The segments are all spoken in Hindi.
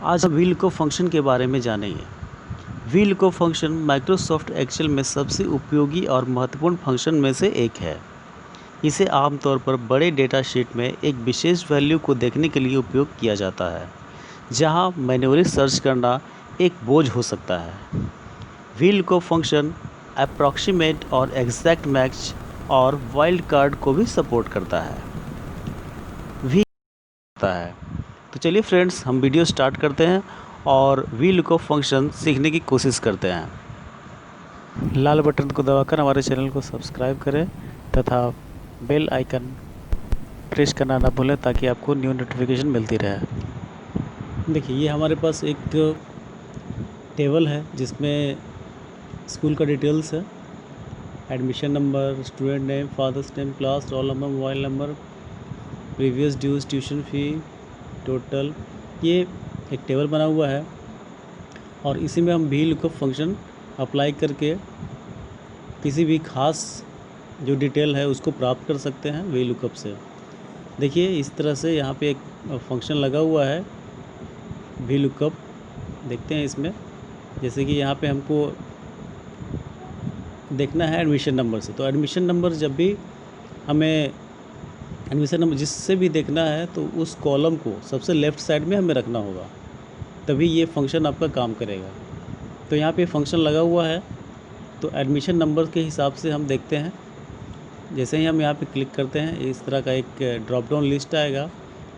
आज हम व्हील को फंक्शन के बारे में जानेंगे। व्हील को फंक्शन माइक्रोसॉफ्ट एक्सेल में सबसे उपयोगी और महत्वपूर्ण फंक्शन में से एक है। इसे आमतौर पर बड़े डेटा शीट में एक विशेष वैल्यू को देखने के लिए उपयोग किया जाता है, जहां मैन्युअली सर्च करना एक बोझ हो सकता है। व्हील को फंक्शन अप्रॉक्सीमेट और एग्जैक्ट मैच और वाइल्ड कार्ड को भी सपोर्ट करता है। व्हील होता है। तो चलिए फ्रेंड्स, हम वीडियो स्टार्ट करते हैं और व्हील को फंक्शन सीखने की कोशिश करते हैं। लाल बटन को दबाकर हमारे चैनल को सब्सक्राइब करें तथा बेल आइकन प्रेस करना ना भूलें ताकि आपको न्यू नोटिफिकेशन मिलती रहे। देखिए, ये हमारे पास एक टेबल है जिसमें स्कूल का डिटेल्स है। Admission number, student name, father's name, class, roll number, mobile number, previous dues, tuition fee, total. ये एक टेबल बना हुआ है और इसी में हम भी लुकअप फंक्शन अप्लाई करके किसी भी खास जो डिटेल है उसको प्राप्त कर सकते हैं वी लुकअप से। देखिए, इस तरह से यहाँ पे एक फंक्शन लगा हुआ है वी लुकअप। देखते हैं इसमें, जैसे कि यहाँ पे हमको देखना है एडमिशन नंबर से, तो एडमिशन नंबर जब भी हमें एडमिशन नंबर जिससे भी देखना है तो उस कॉलम को सबसे लेफ़्ट साइड में हमें रखना होगा, तभी ये फंक्शन आपका काम करेगा। तो यहाँ पे फंक्शन लगा हुआ है, तो एडमिशन नंबर के हिसाब से हम देखते हैं। जैसे ही हम यहाँ पे क्लिक करते हैं, इस तरह का एक ड्रॉप डाउन लिस्ट आएगा।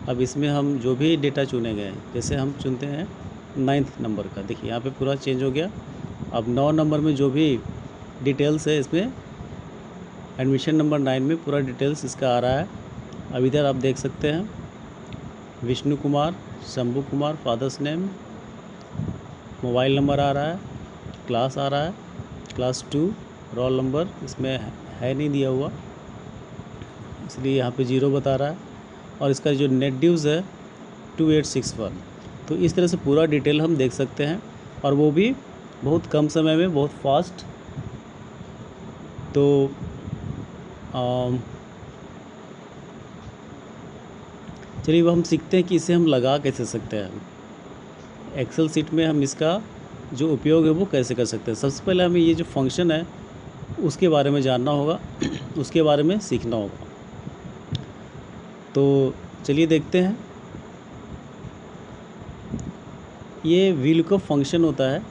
अब इसमें हम जो भी डेटा चुने गए, जैसे हम चुनते हैं 9th नंबर का, देखिए यहाँ पे पूरा चेंज हो गया। अब 9 नंबर में जो भी डिटेल्स है इसमें एडमिशन नंबर 9 में पूरा डिटेल्स इसका आ रहा है। अब इधर आप देख सकते हैं Vishnu Kumar, Shambhu Kumar, father's name, mobile number आ रहा है, क्लास आ रहा है, क्लास 2, रोल नंबर इसमें है नहीं दिया हुआ इसलिए यहाँ पे 0 बता रहा है, और इसका जो नेट ड्यूज़ है 2861। तो इस तरह से पूरा डिटेल हम देख सकते हैं, और वो भी बहुत कम समय में, बहुत फास्ट। तो चलिए वो हम सीखते हैं कि इसे हम लगा कैसे सकते हैं। एक्सेल सीट में हम इसका जो उपयोग है वो कैसे कर सकते हैं। सबसे पहले हमें ये जो फंक्शन है उसके बारे में जानना होगा उसके बारे में सीखना होगा। तो चलिए देखते हैं। ये वीलुकअप फंक्शन होता है।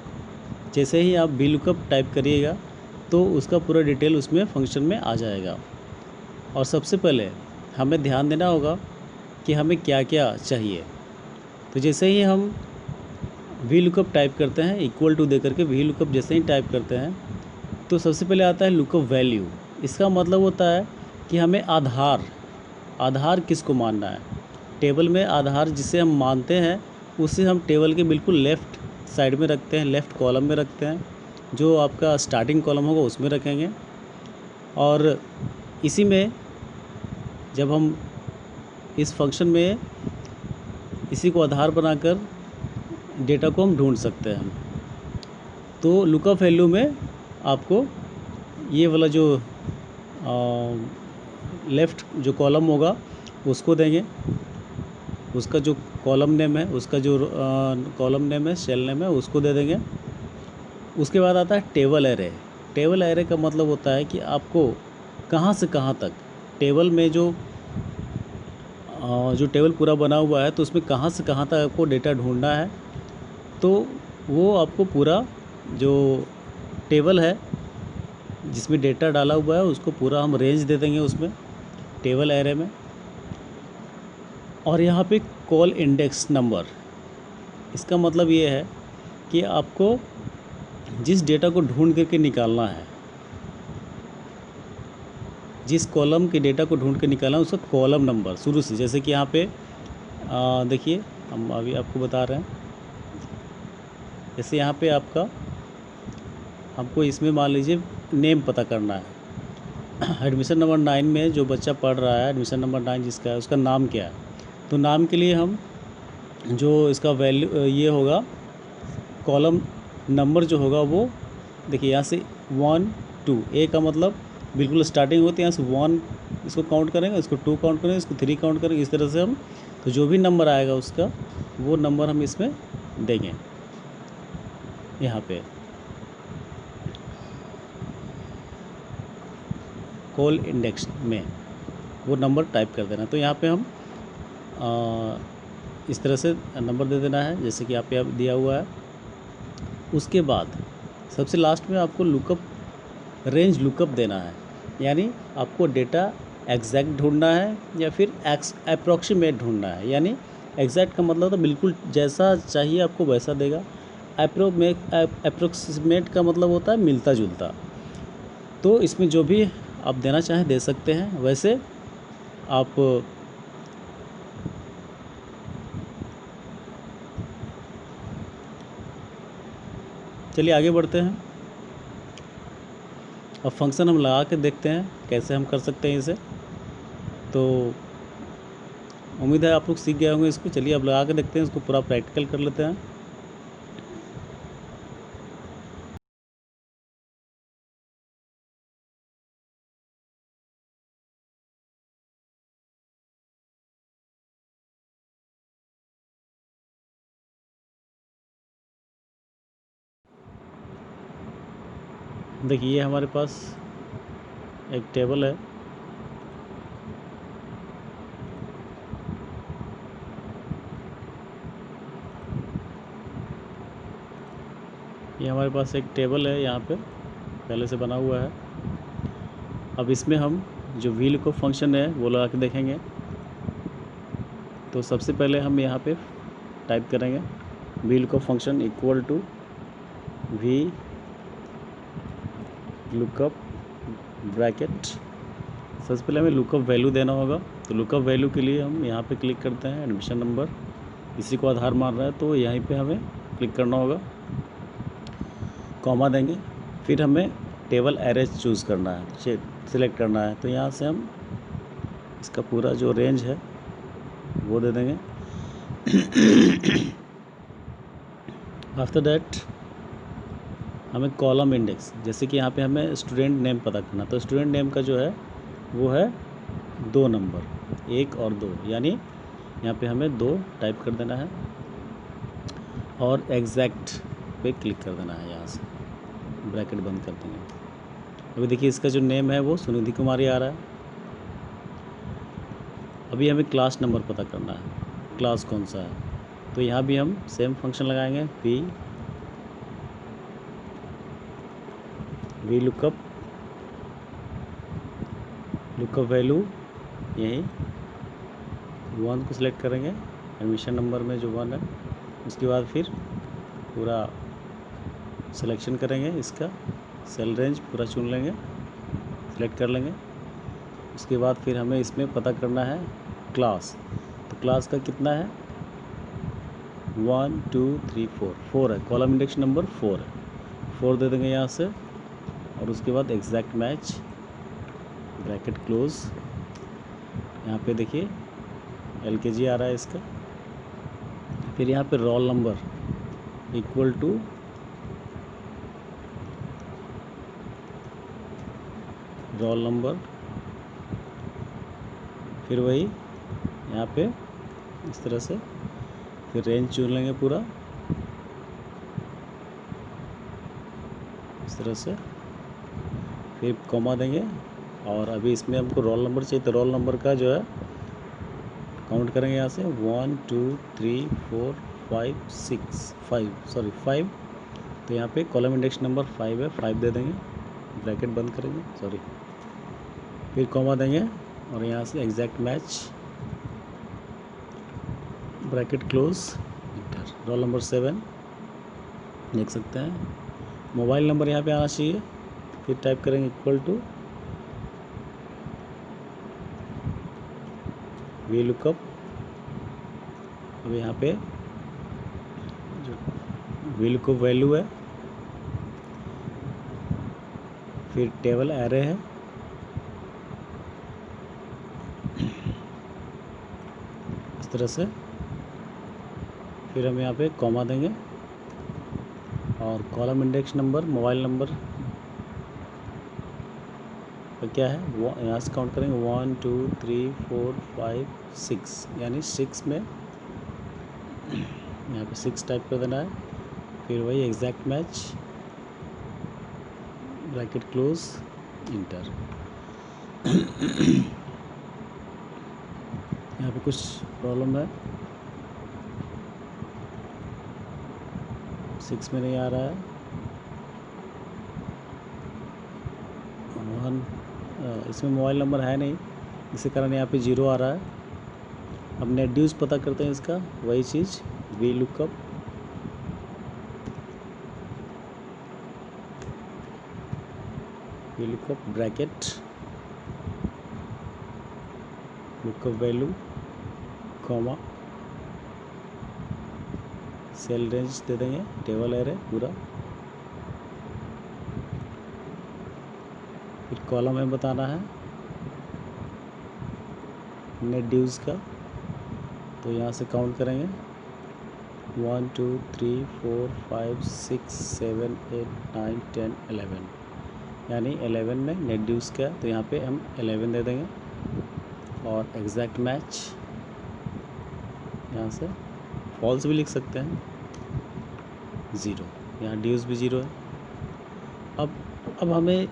जैसे ही आप वीलुकअप टाइप करिएगा तो उसका पूरा डिटेल उसमें फंक्शन में आ जाएगा। और सबसे पहले हमें ध्यान देना होगा कि हमें क्या क्या चाहिए। तो जैसे ही हम वी लुकअप टाइप करते हैं, इक्वल टू दे करके वी लुकअप जैसे ही टाइप करते हैं तो सबसे पहले आता है लुकअप वैल्यू। इसका मतलब होता है कि हमें आधार किसको मानना है। टेबल में आधार जिसे हम मानते हैं उसे हम टेबल के बिल्कुल लेफ़्ट साइड में रखते हैं, लेफ़्ट कॉलम में रखते हैं। जो आपका स्टार्टिंग कॉलम होगा उसमें रखेंगे, और इसी में जब हम इस फंक्शन में इसी को आधार बनाकर डेटा को हम ढूंढ सकते हैं। तो लुकअप वैल्यू में आपको ये वाला जो लेफ़्ट जो कॉलम होगा उसको देंगे, उसका जो कॉलम नेम है, उसका जो कॉलम नेम है, सेल नेम है, उसको दे देंगे। उसके बाद आता है टेबल एरे। टेबल एरे का मतलब होता है कि आपको कहाँ से कहाँ तक टेबल में जो टेबल पूरा बना हुआ है तो उसमें कहाँ से कहाँ तक आपको डेटा ढूंढना है। तो वो आपको पूरा जो टेबल है जिसमें डेटा डाला हुआ है उसको पूरा हम रेंज दे देंगे उसमें टेबल एरे में। और यहाँ पे कॉल इंडेक्स नंबर, इसका मतलब ये है कि आपको जिस डेटा को ढूंढ करके निकालना है, जिस कॉलम के डेटा को ढूंढ के निकालना है उसका कॉलम नंबर शुरू से, जैसे कि यहाँ पे देखिए हम अभी आपको बता रहे हैं। जैसे यहाँ पे आपका हमको इसमें मान लीजिए नेम पता करना है। एडमिशन नंबर 9 में जो बच्चा पढ़ रहा है, एडमिशन नंबर 9 जिसका है उसका नाम क्या है। तो नाम के लिए हम जो इसका वैल्यू ये होगा, कॉलम नंबर जो होगा वो देखिए यहाँ से 1 2, ए का मतलब बिल्कुल स्टार्टिंग होती है, यहाँ से 1 इसको काउंट करेंगे, इसको 2 काउंट करेंगे, इसको 3 काउंट करेंगे। इस तरह से हम तो जो भी नंबर आएगा उसका वो नंबर हम इसमें देंगे यहाँ पे कॉल इंडेक्स में वो नंबर टाइप कर देना। तो यहाँ पे हम इस तरह से नंबर दे देना है जैसे कि आप पे दिया हुआ है। उसके बाद सबसे लास्ट में आपको लुकअप रेंज लुकअप देना है, यानी आपको डेटा एग्जैक्ट ढूंढना है या फिर अप्रॉक्सीमेट ढूंढना है। यानी एग्जैक्ट का मतलब तो बिल्कुल जैसा चाहिए आपको वैसा देगा, अप्रोक्सीमेट का मतलब होता है मिलता जुलता। तो इसमें जो भी आप देना चाहें दे सकते हैं। वैसे आप चलिए आगे बढ़ते हैं। अब फंक्शन हम लगा के देखते हैं कैसे हम कर सकते हैं इसे। तो उम्मीद है आप लोग सीख गए होंगे इसको। चलिए अब लगा के देखते हैं, इसको पूरा प्रैक्टिकल कर लेते हैं। देखिए ये हमारे पास एक टेबल है। ये हमारे पास एक टेबल है यहाँ पे पहले से बना हुआ है। अब इसमें हम जो VLOOKUP फंक्शन है वो लगा के देखेंगे। तो सबसे पहले हम यहाँ पे टाइप करेंगे VLOOKUP function equal to VLOOKUP bracket. सबसे पहले हमें लुकअप वैल्यू देना होगा। तो लुकअप वैल्यू के लिए हम यहाँ पे क्लिक करते हैं, एडमिशन नंबर इसी को आधार मान रहा है तो यहीं पे हमें क्लिक करना होगा, कॉमा देंगे। फिर हमें टेबल एरेज चूज़ करना है, सिलेक्ट करना है। तो यहाँ से हम इसका पूरा जो रेंज है वो दे देंगे। आफ्टर दैट हमें कॉलम इंडेक्स, जैसे कि यहाँ पे हमें स्टूडेंट नेम पता करना। तो स्टूडेंट नेम का जो है वो है 2 नंबर, 1 और 2, यानी यहाँ पे हमें 2 टाइप कर देना है और एग्जैक्ट पे क्लिक कर देना है। यहाँ से ब्रैकेट बंद कर देंगे। अभी देखिए इसका जो नेम है वो सुनिधि कुमारी आ रहा है। अभी हमें क्लास नंबर पता करना है, क्लास कौन सा है। तो यहाँ भी हम सेम फंक्शन लगाएंगे, VLOOKUP लुकअप वैल्यू यही 1 को सिलेक्ट करेंगे, एडमिशन नंबर में जो 1 है। उसके बाद फिर पूरा सिलेक्शन करेंगे, इसका सेल रेंज पूरा चुन लेंगे, सिलेक्ट कर लेंगे। उसके बाद फिर हमें इसमें पता करना है क्लास। तो क्लास का कितना है 1 2 3 4 है, कॉलम इंडेक्स नंबर 4 है, 4 दे देंगे यहाँ से। और उसके बाद एग्जैक्ट मैच ब्रैकेट क्लोज। यहाँ पे देखिए LKG आ रहा है इसका। फिर यहाँ पे roll number equal to roll number, फिर वही यहाँ पे इस तरह से फिर रेंज चुन लेंगे पूरा इस तरह से, फिर कॉमा देंगे। और अभी इसमें हमको रोल नंबर चाहिए, तो रोल नंबर का जो है काउंट करेंगे यहाँ से 1 2 3 4 5 6 5। तो यहाँ पे कॉलम इंडेक्स नंबर 5 है, 5 दे देंगे, ब्रैकेट बंद करेंगे, फिर कॉमा देंगे और यहाँ से exact match bracket close, inter. Roll number 7 देख सकते हैं। मोबाइल नंबर यहाँ पे आना चाहिए, फिर टाइप करेंगे इक्वल टू VLOOKUP। अब यहाँ पे जो VLOOKUP वैल्यू है, फिर टेबल एरे है, इस तरह से। फिर हम यहाँ पे कॉमा देंगे और column index number mobile number तो क्या है वो यहाँ से काउंट करेंगे 1 2 3 4 5 6, यानी 6 में यहाँ पे 6 टाइप कर देना है, फिर वही exact match, bracket close, inter. यहाँ पे कुछ प्रॉब्लम है, 6 में नहीं आ रहा है, 1 इसमें मोबाइल नंबर है नहीं, इसी कारण यहाँ पे 0 आ रहा है। अब नेट ड्यूज पता करते हैं इसका, वही चीज़ V lookup, V lookup bracket lookup value comma cell range दे देंगे, टेबल एरे पूरा, फिर कॉलम में बताना है नेट ड्यूज का, तो यहाँ से काउंट करेंगे 1 2 3 4 5 6 7 8 9 10 11, यानी 11 में नेट ड्यूज का, तो यहाँ पे हम 11 दे देंगे। और एग्जैक्ट मैच यहाँ से फॉल्स भी लिख सकते हैं, 0, यहाँ ड्यूज भी 0 है। अब हमें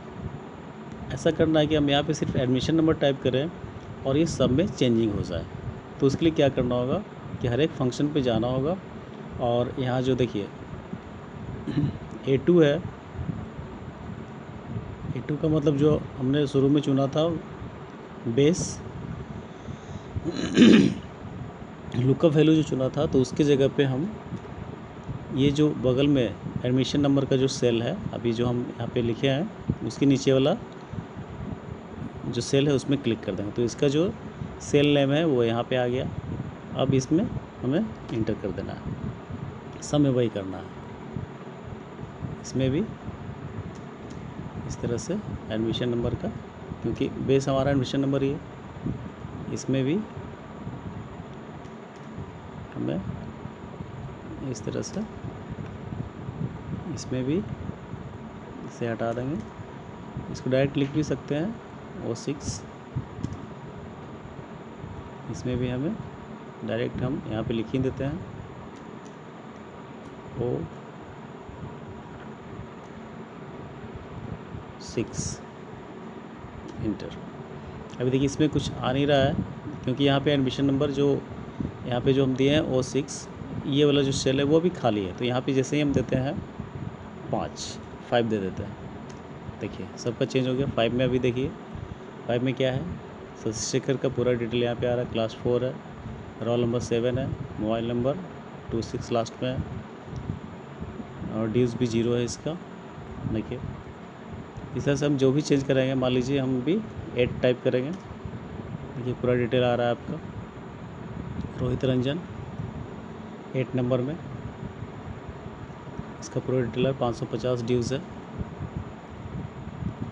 ऐसा करना है कि हम यहाँ पे सिर्फ एडमिशन नंबर टाइप करें और ये सब में चेंजिंग हो जाए। तो उसके लिए क्या करना होगा कि हर एक फंक्शन पे जाना होगा, और यहाँ जो देखिए A2 है, A2 का मतलब जो हमने शुरू में चुना था बेस लुकअप वैल्यू जो चुना था, तो उसकी जगह पे हम ये जो बगल में एडमिशन नंबर का जो सेल है अभी जो हम यहाँ पे लिखे हैं, उसके नीचे वाला जो सेल है उसमें क्लिक कर देंगे, तो इसका जो सेल नेम है वो यहाँ पे आ गया। अब इसमें हमें इंटर कर देना है, सब में वही करना है, इसमें भी इस तरह से एडमिशन नंबर का, क्योंकि बेस हमारा एडमिशन नंबर ही है, इसमें भी हमें इस तरह से, इसमें भी इसे हटा देंगे, इसको डायरेक्ट लिख भी सकते हैं O6, इसमें भी हमें डायरेक्ट हम यहाँ पे लिख ही देते हैं O6 इंटर। अभी देखिए इसमें कुछ आ नहीं रहा है, क्योंकि यहाँ पे एडमिशन नंबर जो यहाँ पे जो हम दिए हैं O6, ये वाला जो सेल है वो भी खाली है, तो यहाँ पे जैसे ही हम देते हैं 5 दे देते हैं, देखिए सबका चेंज हो गया। 5 में अभी देखिए 5 में क्या है, शशिशेखर का पूरा डिटेल यहाँ पे आ रहा है, क्लास 4 है, रोल नंबर 7 है, मोबाइल नंबर 26 लास्ट में है, और ड्यूज भी 0 है इसका। देखिए इस तरह से हम जो भी चेंज करेंगे, मान लीजिए हम भी 8 टाइप करेंगे, देखिए पूरा डिटेल आ रहा है आपका, रोहित रंजन 8 नंबर में, इसका पूरा डिटेल है, 550 ड्यूज़ है,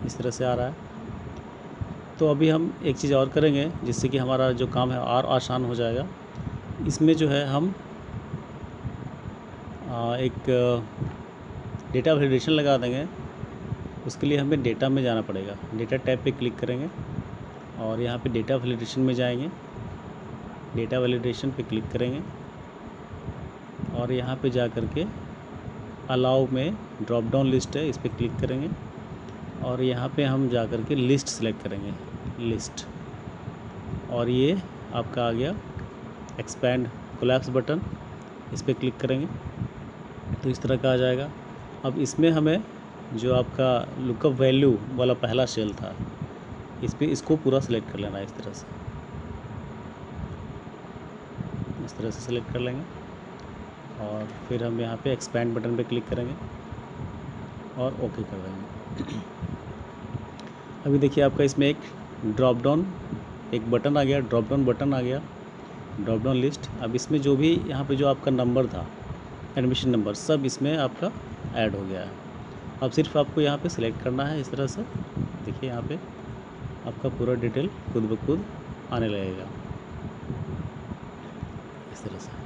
इस तरह से आ रहा है। तो अभी हम एक चीज़ और करेंगे जिससे कि हमारा जो काम है और आसान हो जाएगा। इसमें जो है हम एक डेटा वैलिडेशन लगा देंगे, उसके लिए हमें डेटा में जाना पड़ेगा, डेटा टैब पे क्लिक करेंगे और यहाँ पे डेटा वैलिडेशन में जाएंगे, डेटा वैलिडेशन पे क्लिक करेंगे और यहाँ पे जा कर के अलाउ में ड्रॉप डाउन लिस्ट है, इस पर क्लिक करेंगे और यहाँ पे हम जा कर के लिस्ट सेलेक्ट करेंगे, लिस्ट, और ये आपका आ गया एक्सपैंड कोलैप्स बटन, इस पर क्लिक करेंगे तो इस तरह का आ जाएगा। अब इसमें हमें जो आपका लुकअप वैल्यू वाला पहला सेल था, इस पर इसको पूरा सेलेक्ट कर लेना है, इस तरह से सेलेक्ट कर लेंगे और फिर हम यहाँ पे एक्सपैंड बटन पे क्लिक करेंगे और ओके कर देंगे। अभी देखिए आपका इसमें एक ड्रॉप डाउन एक बटन आ गया, ड्रॉप डाउन बटन आ गया, ड्रॉप डाउन लिस्ट। अब इसमें जो भी यहाँ पे जो आपका नंबर था, एडमिशन नंबर, सब इसमें आपका ऐड हो गया है। अब सिर्फ आपको यहाँ पे सिलेक्ट करना है, इस तरह से देखिए यहाँ पे आपका पूरा डिटेल खुद ब खुद आने लगेगा, इस तरह से।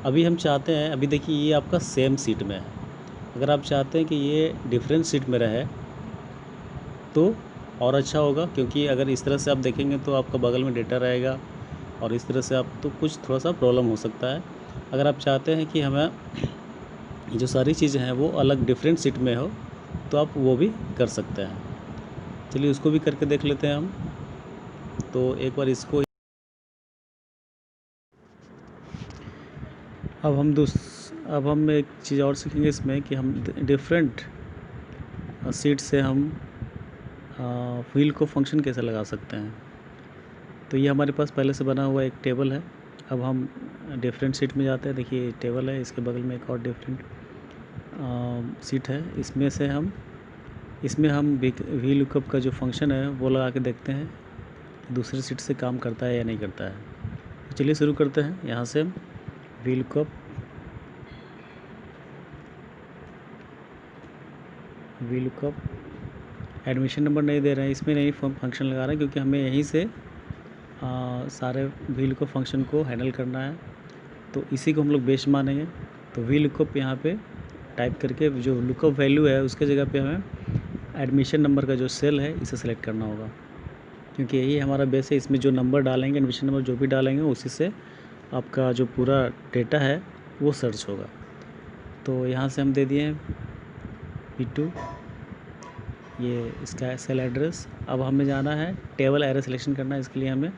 अभी हम चाहते हैं, अभी देखिए ये आपका सेम सीट में है, अगर आप चाहते हैं कि ये डिफरेंट सीट में रहे तो और अच्छा होगा, क्योंकि अगर इस तरह से आप देखेंगे तो आपका बगल में डेटा रहेगा और इस तरह से आप तो कुछ थोड़ा सा प्रॉब्लम हो सकता है। अगर आप चाहते हैं कि हमें जो सारी चीज़ें हैं वो अलग डिफरेंट सीट में हो तो आप वो भी कर सकते हैं। चलिए उसको भी करके देख लेते हैं हम। तो एक बार इसको अब हम एक चीज़ और सीखेंगे इसमें कि हम डिफरेंट सीट से हम व्हील को फंक्शन कैसे लगा सकते हैं। तो ये हमारे पास पहले से बना हुआ एक टेबल है। अब हम डिफरेंट सीट में जाते हैं। देखिए टेबल है, इसके बगल में एक और डिफरेंट सीट है। इसमें हम वी लुकअप का जो फंक्शन है वो लगा के देखते हैं दूसरे सीट से काम करता है या नहीं करता है। तो चलिए शुरू करते हैं। यहाँ से हम वी लुकअप एडमिशन नंबर नहीं दे रहे हैं, इसमें नहीं फंक्शन लगा रहे हैं, क्योंकि हमें यहीं से सारे वी लुकअप फंक्शन को हैंडल करना है। तो इसी को हम लोग बेस मानेंगे। तो वी लुकअप यहाँ पे टाइप करके जो लुकअप वैल्यू है उसके जगह पे हमें एडमिशन नंबर का जो सेल है इसे सेलेक्ट करना होगा, क्योंकि यही हमारा बेस है। इसमें जो नंबर डालेंगे, एडमिशन नंबर जो भी डालेंगे, उसी से आपका जो पूरा डेटा है वो सर्च होगा। तो यहाँ से हम दे दिए P2, ये इसका सेल एड्रेस। अब हमें जाना है टेबल एरे सिलेक्शन करना है। इसके लिए हमें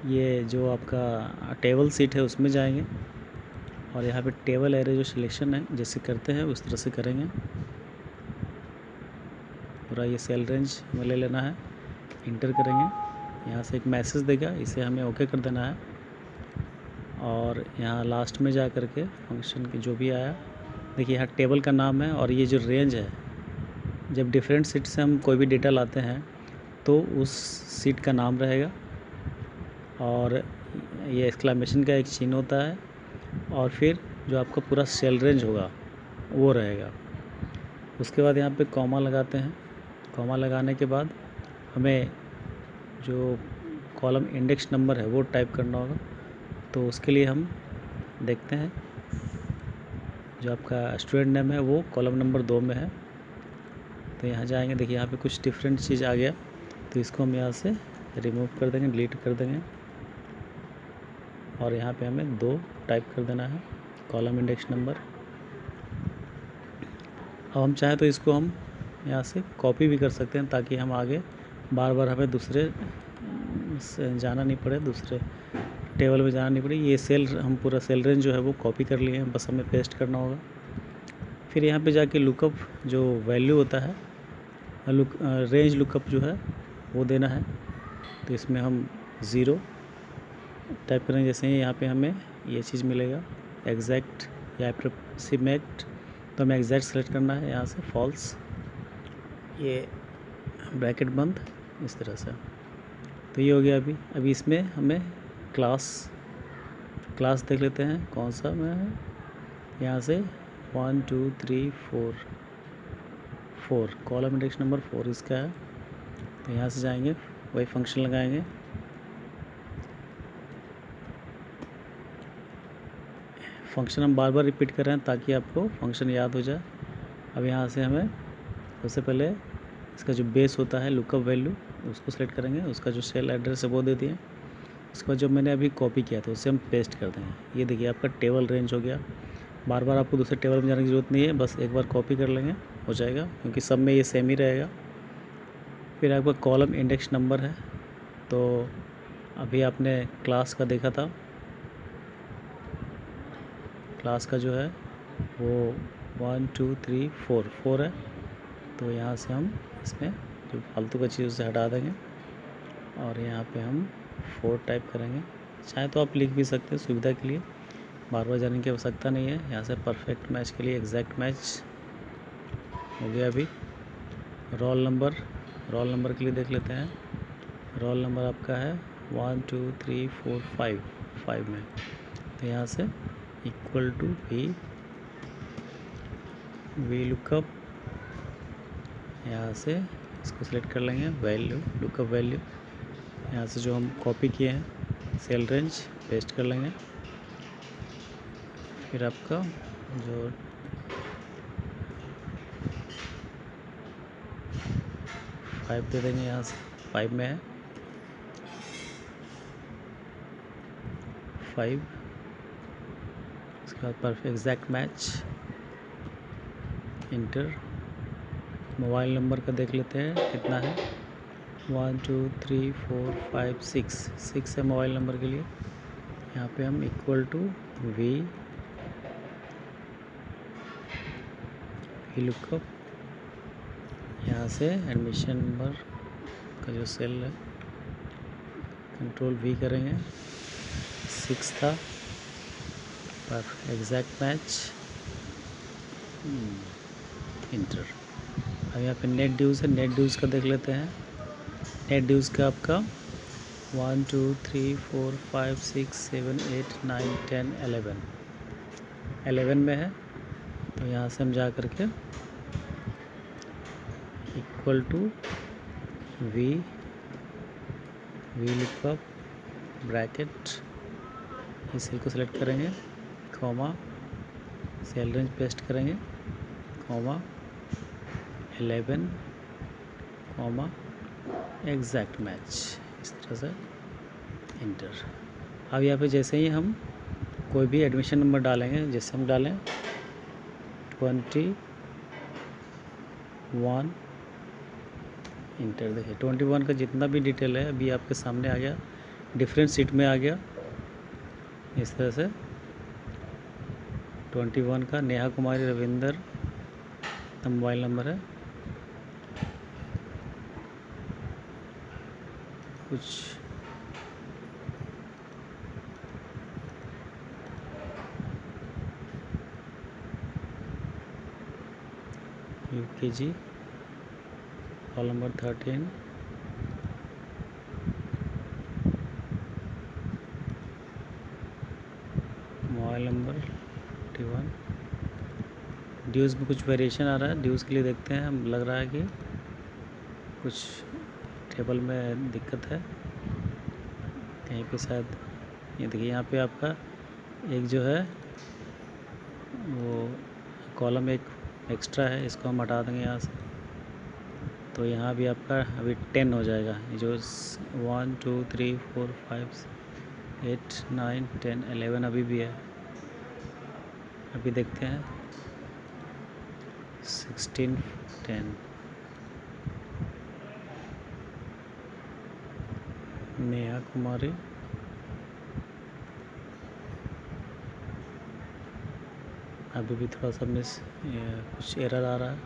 ये जो आपका टेबल सीट है उसमें जाएंगे और यहाँ पे टेबल एरे जो सिलेक्शन है जैसे करते हैं उस तरह से करेंगे। पूरा ये सेल रेंज हमें ले लेना है, इंटर करेंगे। यहाँ से एक मैसेज देगा, इसे हमें ओके कर देना है। और यहाँ लास्ट में जा कर के फंक्शन की जो भी आया, देखिए यहाँ टेबल का नाम है और ये जो रेंज है, जब डिफरेंट सीट से हम कोई भी डेटा लाते हैं तो उस सीट का नाम रहेगा और ये एक्सक्लेमेशन का एक चिन्ह होता है और फिर जो आपका पूरा सेल रेंज होगा वो रहेगा। उसके बाद यहाँ पे कॉमा लगाते हैं। कॉमा लगाने के बाद हमें जो कॉलम इंडेक्स नंबर है वो टाइप करना होगा। तो उसके लिए हम देखते हैं जो आपका स्टूडेंट नेम है वो कॉलम नंबर 2 में है। तो यहाँ जाएंगे, देखिए यहाँ पे कुछ डिफरेंट चीज़ आ गया, तो इसको हम यहाँ से रिमूव कर देंगे, डिलीट कर देंगे और यहाँ पे हमें 2 टाइप कर देना है कॉलम इंडेक्स नंबर। अब हम चाहें तो इसको हम यहाँ से कॉपी भी कर सकते हैं, ताकि हम आगे बार बार हमें दूसरे से जाना नहीं पड़े, दूसरे टेबल में जाना नहीं पड़े। ये सेल, हम पूरा सेल रेंज जो है वो कॉपी कर लिए हैं, बस हमें पेस्ट करना होगा। फिर यहाँ पे जाके लुकअप जो वैल्यू होता है, रेंज लुकअप जो है वो देना है। तो इसमें हम 0 टाइप करेंगे। जैसे ही यहाँ पे हमें ये चीज़ मिलेगा एग्जैक्ट या अप्रोक्सीमेट, तो हमें एग्जैक्ट सेलेक्ट करना है। यहाँ से फॉल्स, ये ब्रैकेट बंद, इस तरह से। तो ये हो गया। अभी इसमें हमें क्लास देख लेते हैं कौन सा में है। यहाँ से 1 2 3 4 कॉलम इंडेक्स नंबर 4 इसका है। तो यहाँ से जाएंगे, वही फंक्शन लगाएंगे। फंक्शन हम बार बार रिपीट कर रहे हैं ताकि आपको फंक्शन याद हो जाए। अब यहाँ से हमें सबसे पहले इसका जो बेस होता है लुकअप वैल्यू उसको सेलेक्ट करेंगे, उसका जो सेल एड्रेस है वो दे दिए। उसके बाद जो मैंने अभी कॉपी किया था उसे हम पेस्ट कर देंगे। ये देखिए आपका टेबल रेंज हो गया। बार बार आपको दूसरे टेबल में जाने की ज़रूरत नहीं है, बस एक बार कॉपी कर लेंगे हो जाएगा, क्योंकि सब में ये सेम ही रहेगा। फिर आपका कॉलम इंडेक्स नंबर है। तो अभी आपने क्लास का देखा था, क्लास का जो है वो 1 2 3 4 है। तो यहाँ से हम इसमें जो फालतू का चीज़ उसे हटा देंगे और यहाँ पे हम 4 टाइप करेंगे। चाहे तो आप लिख भी सकते हैं सुविधा के लिए, बार बार जाने की आवश्यकता नहीं है। यहाँ से परफेक्ट मैच के लिए एग्जैक्ट मैच हो गया। अभी रोल नंबर के लिए देख लेते हैं। रोल नंबर आपका है 1 2 3 4 5 में। तो यहाँ से इक्वल टू वी लुकअप, यहाँ से इसको सिलेक्ट कर लेंगे वैल्यू, लुकअप वैल्यू। यहाँ से जो हम कॉपी किए हैं सेल रेंज पेस्ट कर लेंगे। फिर आपका जो 5 दे देंगे, यहाँ से 5 में है 5। उसके बाद perfect exact match, inter. Mobile number का देख लेते हैं कितना है, 1 2 3 4 5 6 है मोबाइल नंबर के लिए। यहाँ पे हम इक्वल टू वी लुकअप, यहाँ से एडमिशन नंबर का जो सेल है कंट्रोल वी करेंगे, 6 था, पर एग्जैक्ट मैच, इंटर। अब यहाँ पे नेट ड्यूज़ है, नेट ड्यूज़ का देख लेते हैं। नेट ड्यूज़ का आपका 1 2 3 4 5 6 7 8 9 10 11 में है। तो यहाँ से हम जा कर के equal to V lookup bracket, इस सेल को सेलेक्ट करेंगे, कॉमा, सेल रेंज पेस्ट करेंगे, कॉमा 11, कॉमा एग्जैक्ट मैच, इस तरह से इंटर। अब यहाँ पे जैसे ही हम कोई भी एडमिशन नंबर डालेंगे, जैसे हम डालें 21, इंटर। देखिए 21 का जितना भी डिटेल है अभी आपके सामने आ गया, डिफरेंट सीट में आ गया। इस तरह से 21 का नेहा कुमारी रविंदर मोबाइल नंबर है। कुछ UKG, roll number 13, mobile number 51। ड्यूज़ में कुछ वेरिएशन आ रहा है, ड्यूज़ के लिए देखते हैं। हम लग रहा है कि कुछ टेबल में दिक्कत है कहीं पे शायद। ये देखिए यहाँ पे आपका एक जो है वो कॉलम एक एक्स्ट्रा है, इसको हम हटा देंगे यहाँ से। तो यहाँ भी आपका अभी 10 हो जाएगा, जो 1 2 3 4 5 8 9 10 11 अभी भी है। अभी देखते हैं 16 10। नेहा कुमारी, अभी भी थोड़ा सा कुछ एरर आ रहा है,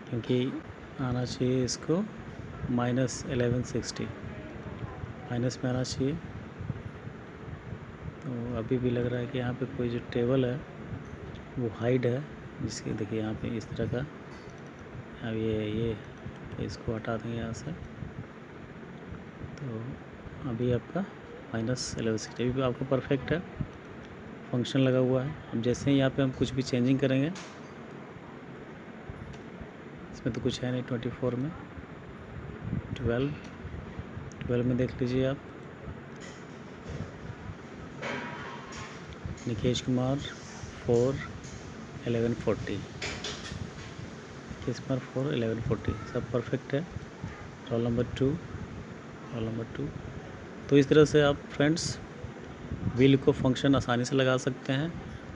क्योंकि आना चाहिए इसको -1160, माइनस में आना चाहिए। तो अभी भी लग रहा है कि यहाँ पे कोई जो टेबल है वो हाइड है, जिसके देखिए यहाँ पे इस तरह का। अब ये इसको हटा देंगे यहाँ से। तो अभी आपका -1160 अभी भी आपका परफेक्ट है, फंक्शन लगा हुआ है। अब जैसे ही यहाँ पे हम कुछ भी चेंजिंग करेंगे, इसमें तो कुछ है नहीं। 24 में 12 में देख लीजिए आप, निकेश कुमार 4 1140, निकेश कुमार 4 1140, सब परफेक्ट है। Roll number 2। तो इस तरह से आप फ्रेंड्स व्हील को फंक्शन आसानी से लगा सकते हैं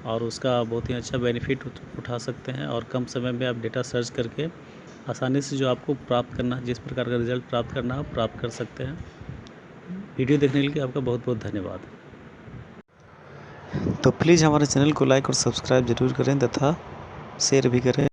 और उसका बहुत ही अच्छा बेनिफिट उठा सकते हैं, और कम समय में आप डेटा सर्च करके आसानी से जो आपको प्राप्त करना, जिस प्रकार का रिज़ल्ट प्राप्त करना है, प्राप्त कर सकते हैं। वीडियो देखने के लिए आपका बहुत बहुत धन्यवाद। तो प्लीज़ हमारे चैनल को लाइक और सब्सक्राइब ज़रूर करें तथा शेयर भी करें।